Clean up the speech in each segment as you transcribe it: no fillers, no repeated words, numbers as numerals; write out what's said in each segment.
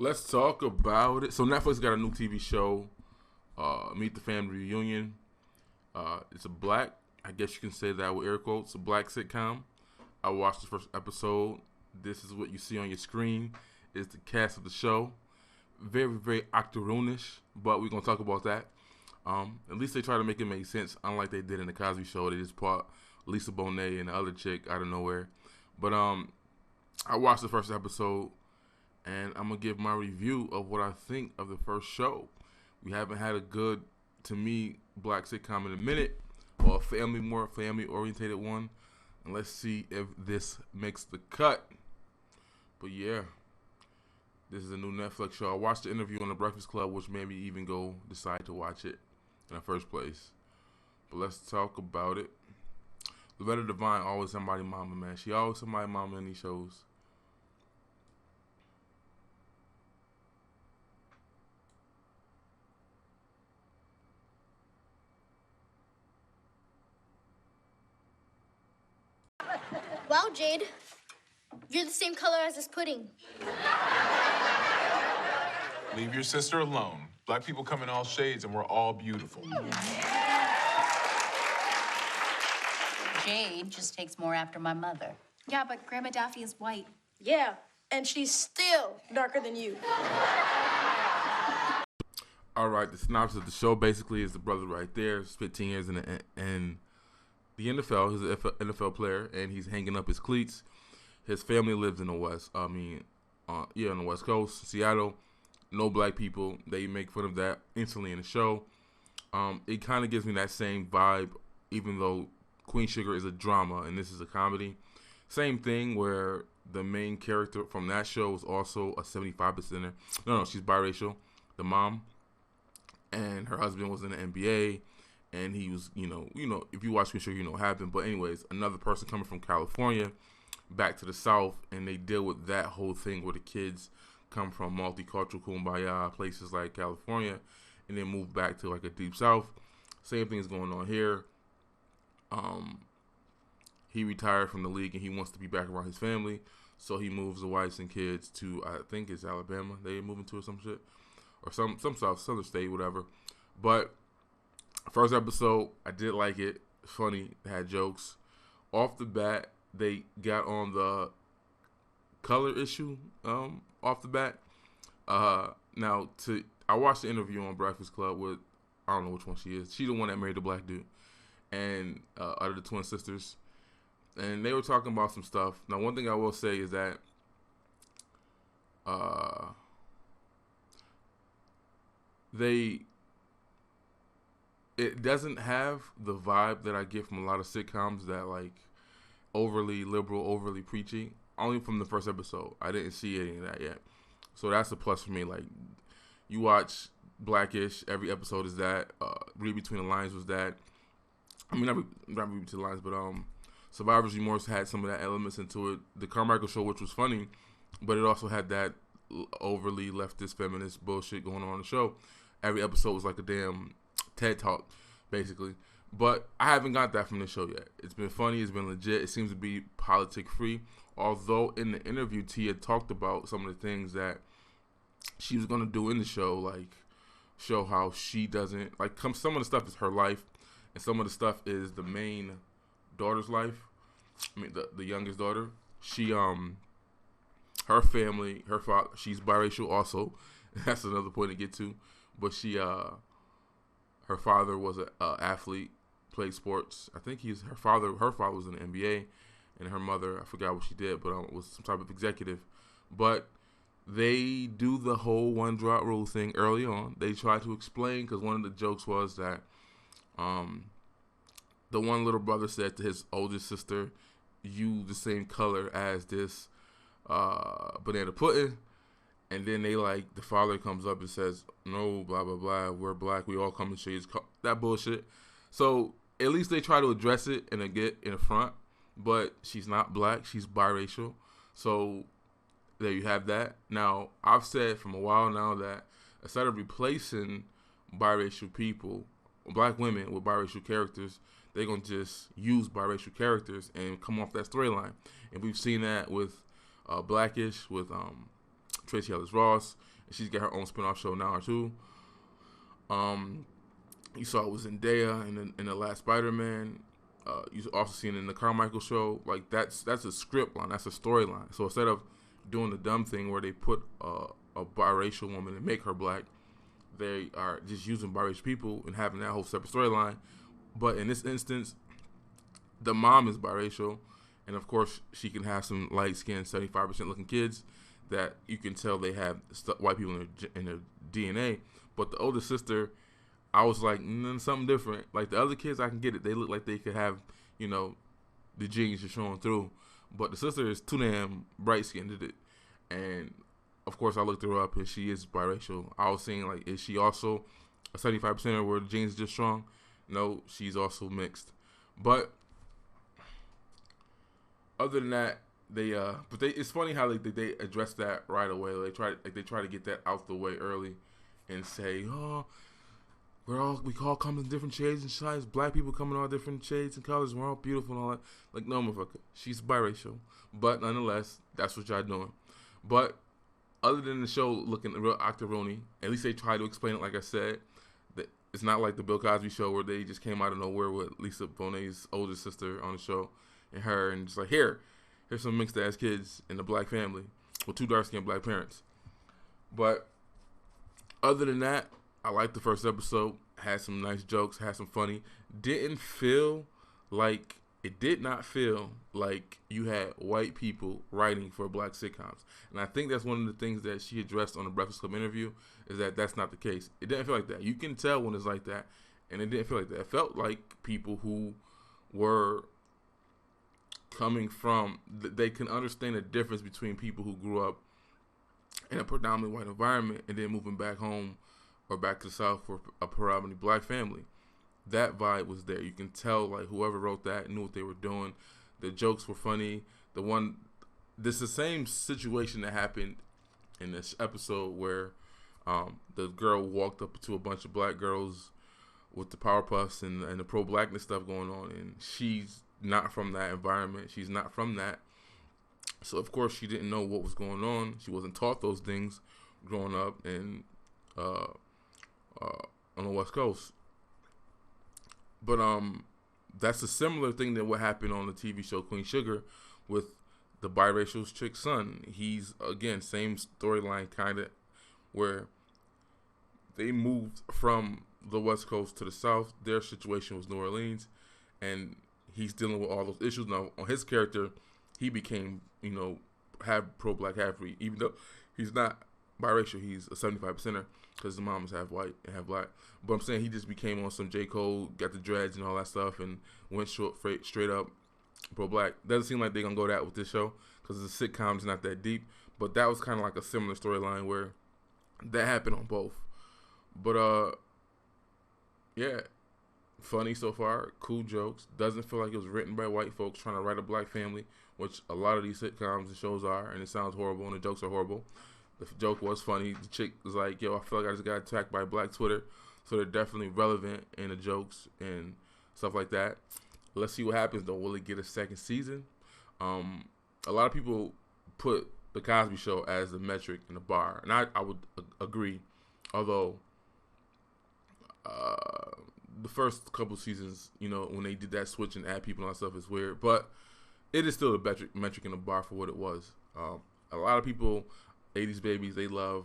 Let's talk about it. So Netflix got a new TV show, Meet the Family Reunion. It's a black, I guess you can say that with air quotes, a black sitcom. I watched the first episode. This is what you see on your screen. Is the cast of the show. Very, very octoroonish, but we're gonna talk about that. At least they try to make it make sense, unlike they did in the Cosby Show. They just brought Lisa Bonet and the other chick out of nowhere. But I watched the first episode, and I'm gonna give my review of what I think of the first show. We haven't had a good, to me, black sitcom in a minute, or a more family orientated one. And let's see if this makes the cut. But yeah, this is a new Netflix show. I watched the interview on the Breakfast Club, which made me even go decide to watch it in the first place. But let's talk about it. Loretta Devine always somebody mama, man. She always somebody mama in these shows. Wow, Jade, you're the same color as this pudding. Leave your sister alone. Black people come in all shades and we're all beautiful. Jade just takes more after my mother. Yeah, but Grandma Daffy is white. Yeah, and she's still darker than you. All right, the synopsis of the show basically is the brother right there. He's 15 years in the NFL. He's an NFL player, and he's hanging up his cleats. His family lives in the West. On the West Coast, Seattle. No black people. They make fun of that instantly in the show. It kind of gives me that same vibe, even though Queen Sugar is a drama and this is a comedy. Same thing where the main character from that show is also a 75%er. No, she's biracial. The mom. And her husband was in the NBA. And he was, if you watch Queen Sugar, you know what happened. But anyways, another person coming from California back to the South, and they deal with that whole thing where the kids come from multicultural kumbaya places like California and then move back to like a deep South. Same thing is going on here. He retired from the league and he wants to be back around his family, so he moves the wives and kids to, I think it's Alabama they moving to or some shit, or some southern state, whatever. But first episode, I did like it. Funny, it had jokes. Off the bat, they got on the color issue. Off the bat. I watched the interview on Breakfast Club with, I don't know which one she is. She's the one that married the black dude, and out of the twin sisters, and they were talking about some stuff. Now, one thing I will say is that it doesn't have the vibe that I get from a lot of sitcoms that like overly liberal, overly preachy. Only from the first episode. I didn't see any of that yet. So that's a plus for me. Like, you watch Blackish, every episode is that. Read Between the Lines was that. I mean, not Read Between the Lines, but Survivor's Remorse had some of that elements into it. The Carmichael Show, which was funny, but it also had that overly leftist, feminist bullshit going on in the show. Every episode was like a damn TED Talk, basically. But I haven't got that from this show yet. It's been funny. It's been legit. It seems to be politic-free. Although in the interview, Tia talked about some of the things that she was going to do in the show, like show how she doesn't, like some of the stuff is her life, and some of the stuff is the main daughter's life. I mean, the youngest daughter. She, her family, her father, she's biracial also. That's another point to get to. But she, her father was an athlete, played sports. I think her father was in the NBA, and her mother, I forgot what she did, but was some type of executive. But they do the whole one drop rule thing early on. They try to explain, because one of the jokes was that the one little brother said to his oldest sister, "You the same color as this banana pudding." And then the father comes up and says, "No, blah, blah, blah, we're black, we all come in shades." That bullshit. So at least they try to address it and get in the front. But she's not black, she's biracial. So there you have that. Now, I've said from a while now that instead of replacing biracial people, black women with biracial characters, they're going to just use biracial characters and come off that storyline. And we've seen that with Blackish, with Tracy Ellis Ross, and she's got her own spinoff show now too. You saw it was Zendaya in the last Spider-Man. You also seen it in the Carmichael show. Like that's a script line, that's a storyline. So instead of doing the dumb thing where they put a biracial woman and make her black, they are just using biracial people and having that whole separate storyline. But in this instance, the mom is biracial, and of course she can have some light-skinned, 75% looking kids that you can tell they have white people in their DNA. But the older sister, I was like, something different. Like the other kids, I can get it. They look like they could have, the genes just showing through. But the sister is too damn bright-skinned, did it. And of course, I looked her up, and she is biracial. I was saying, like, is she also a 75% where the genes are just strong? No, she's also mixed. But other than that, it's funny how they address that right away. They try to get that out the way early, and say, oh, we all come in different shades and sizes. Black people come in all different shades and colors. We're all beautiful and all that. Like, no, motherfucker. She's biracial. But nonetheless, that's what y'all doing. But other than the show looking real octoroni, at least they try to explain it. Like I said, that it's not like the Bill Cosby show where they just came out of nowhere with Lisa Bonet's older sister on the show and just like, here's some mixed ass kids in a black family with two dark skinned black parents. But other than that, I liked the first episode. Had some nice jokes. Had some funny. It did not feel like you had white people writing for black sitcoms. And I think that's one of the things that she addressed on the Breakfast Club interview, is that that's not the case. It didn't feel like that. You can tell when it's like that, and it didn't feel like that. It felt like people who were coming from, they can understand the difference between people who grew up in a predominantly white environment and then moving back home or back to the South for a predominantly black family. That vibe was there. You can tell, like, whoever wrote that knew what they were doing. The jokes were funny. This is the same situation that happened in this episode where the girl walked up to a bunch of black girls with the Powerpuffs and the pro-blackness stuff going on, and she's not from that environment. She's not from that. So, of course, she didn't know what was going on. She wasn't taught those things growing up on the West Coast. But that's a similar thing than what happened on the TV show Queen Sugar with the biracial chick's son. He's, again, same storyline kind of, where they moved from the West Coast to the South. Their situation was New Orleans, and he's dealing with all those issues. Now, on his character, he became, half pro-black, half free, even though he's not biracial. He's a 75%er because the mom is half white and half black. But I'm saying he just became on some J. Cole, got the dreads and all that stuff, and went straight up pro-black. Doesn't seem like they're going to go that with this show because the sitcom's not that deep. But that was kind of like a similar storyline where that happened on both. But, yeah, funny so far, cool jokes. Doesn't feel like it was written by white folks trying to write a black family, which a lot of these sitcoms and shows are, and it sounds horrible, and the jokes are horrible. The joke was funny. The chick was like, yo, I feel like I just got attacked by black Twitter. So they're definitely relevant in the jokes and stuff like that. Let's see what happens, though. Will it get a second season? A lot of people put The Cosby Show as the metric in the bar, and I would agree. Although the first couple seasons, when they did that switch and add people and all that stuff is weird. But it is still a metric in the bar for what it was. A lot of people, 80s Babies, they love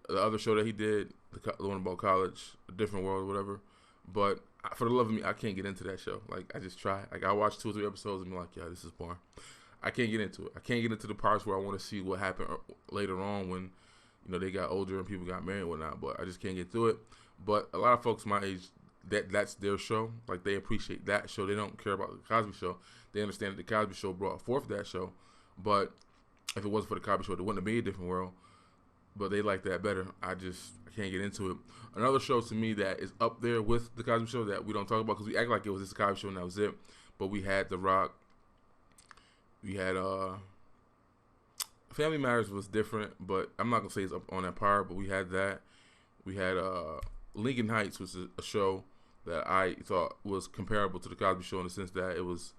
the other show that he did, the one about college, A Different World or whatever. But for the love of me, I can't get into that show. Like, I just try. Like, I watch 2 or 3 episodes and be like, yeah, this is boring. I can't get into it. I can't get into the parts where I want to see what happened later on when, they got older and people got married and whatnot. But I just can't get through it. But a lot of folks my age, that's their show. Like, they appreciate that show. They don't care about the Cosby Show. They understand that the Cosby Show brought forth that show. But if it wasn't for the Cosby Show, there wouldn't have been A Different World. But they like that better. I can't get into it. Another show to me that is up there with the Cosby Show that we don't talk about because we act like it was just the Cosby Show and that was it. But we had The Rock. We had Family Matters was different, but I'm not gonna say it's up on that par. But we had that. We had Lincoln Heights, which is a show that I thought was comparable to the Cosby Show in the sense that it was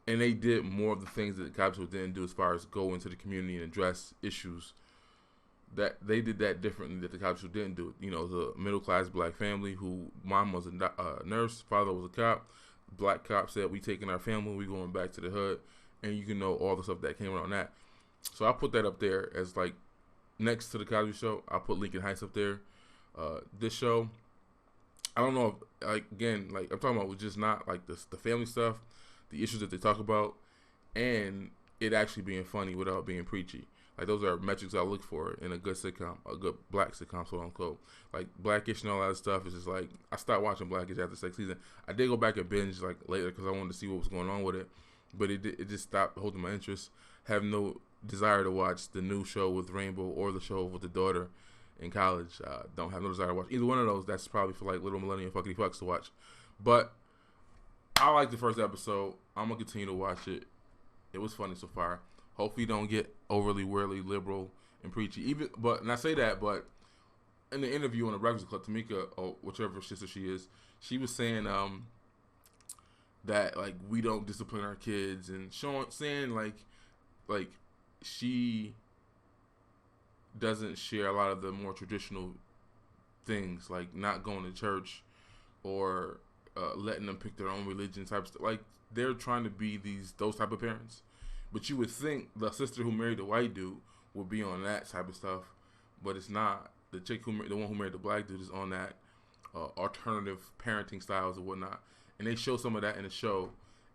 and they did more of the things that the Cosby Show didn't do as far as go into the community and address issues. That they did that differently that the Cosby Show didn't do. You know, it was a middle class black family who mom was a nurse, father was a cop. Black cop said, "We taking our family, we going back to the hood," and you can know all the stuff that came around that. So I put that up there as like next to the Cosby Show. I put Lincoln Heights up there. This show, I don't know if, like, again, like I'm talking about, was just not like the family stuff, the issues that they talk about, and it actually being funny without being preachy. Like, those are metrics I look for in a good sitcom, a good black sitcom, quote unquote. Like, Blackish and all that stuff is just like, I stopped watching Blackish after the second season. I did go back and binge like later because I wanted to see what was going on with it, but it just stopped holding my interest. Have no desire to watch the new show with Rainbow or the show with the daughter in college. Don't have no desire to watch either one of those. That's probably for like little millennial fuckity fucks to watch. But I like the first episode. I'm gonna continue to watch it. It was funny so far. Hopefully, don't get overly worldly, liberal, and preachy. And I say that, but in the interview on the Breakfast Club, Tamika, or whichever sister she is, she was saying that like we don't discipline our kids, and saying like she doesn't share a lot of the more traditional things, like not going to church or letting them pick their own religion type stuff. Like, they're trying to be those type of parents. But you would think the sister who married the white dude would be on that type of stuff, but it's not. The one who married the black dude, is on that alternative parenting styles and whatnot. And they show some of that in the show,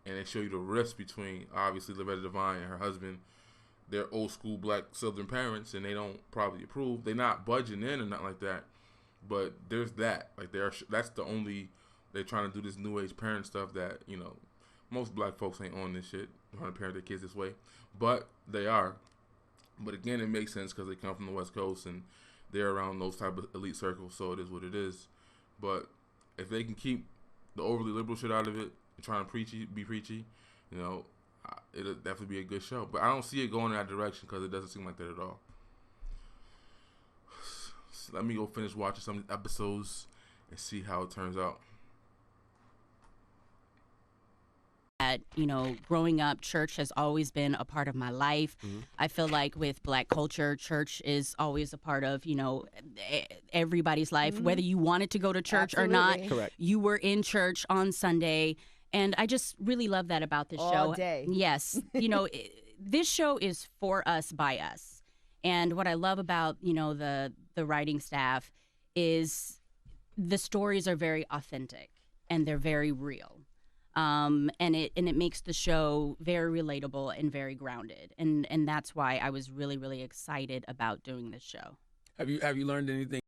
and they show you the rifts between, obviously, Loretta Devine and her husband. They're old school black Southern parents, and they don't probably approve. They're not budging in or nothing like that. But there's that. Like, that's the only. They're trying to do this new age parent stuff that, you know, most black folks ain't on this shit, trying to parent their kids this way, but they are. But again, it makes sense because they come from the West Coast and they're around those type of elite circles, so it is what it is. But if they can keep the overly liberal shit out of it and trying to be preachy, you know, it'll definitely be a good show. But I don't see it going in that direction because it doesn't seem like that at all. So let me go finish watching some of the episodes and see how it turns out. That, you know, growing up, church has always been a part of my life. I feel like with black culture, church is always a part of, you know, everybody's life, whether you wanted to go to church or not. Correct. You were in church on Sunday. And I just really love that about this show. All day. Yes. You know, this show is for us, by us. And what I love about, you know, the writing staff is the stories are very authentic and they're very real. And it makes the show very relatable and very grounded, and that's why I was really, really excited about doing this show. Have you learned anything